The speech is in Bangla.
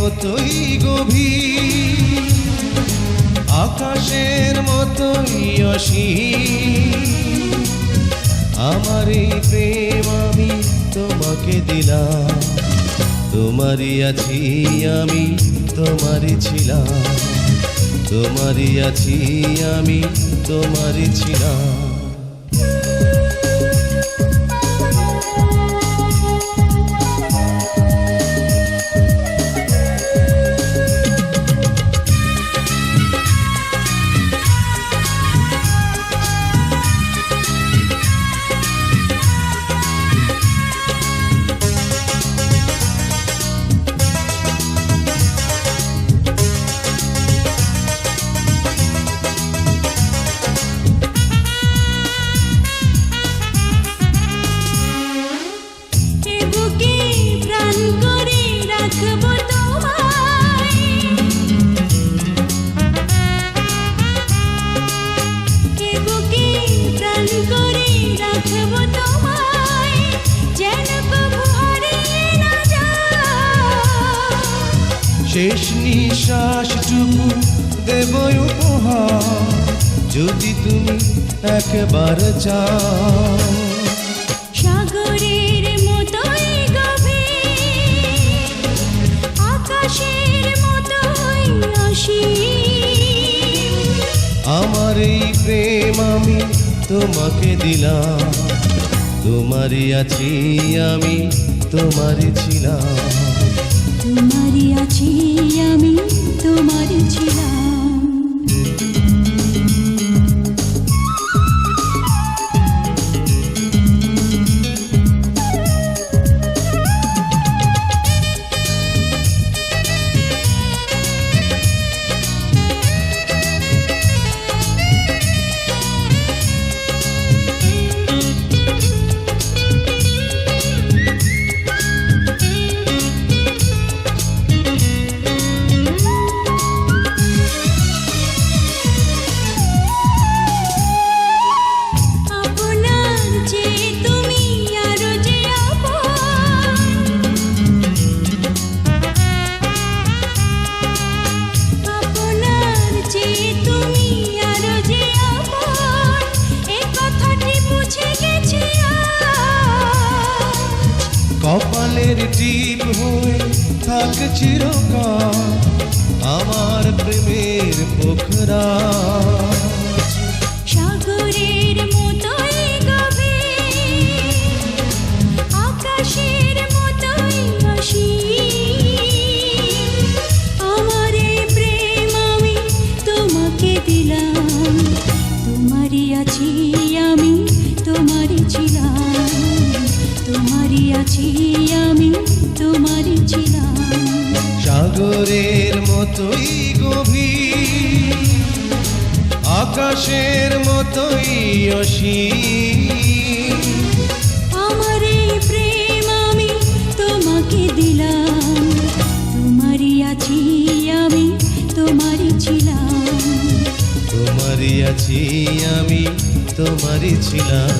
মতোই গভীর, আকাশের মতোই অসীম। আমার এই প্রেম আমি তোমাকে দিলাম, তোমারই আছি আমি, তোমারই ছিলাম, তোমারই আছি আমি, তোমারই ছিলাম। শেষ নিঃশ্বাসটুকু দেব উপহার, যদি তুমি একবার চাও। সাগরের মতোই গভীর, আকাশের মতোই অসীম। আমার এই প্রেম আমি তোমাকে দিলাম, তোমারই আছি আমি, তোমারই ছিলাম, তোমারই আছি আমি, তোমারই ছিলাম। কপালের টিপ হয়ে থাক চিরকাল আমার প্রেমের পোখরা। সাগরের মতোই গভীর, আকাশের মতোই অসীম। আমার এই প্রেম আমি তোমাকে দিলাম, তোমারই আছি আমি, তোমারই ছিলাম, তোমারই আছি আমি, তোমারই ছিলাম। সাগরের মতোই গভীর, আকাশের মতোই অসীম। আমার এই প্রেম আমি তোমাকে দিলাম, তোমারই আছি আমি, তোমারই ছিলাম, তোমারই আছি আমি, তোমারই ছিলাম।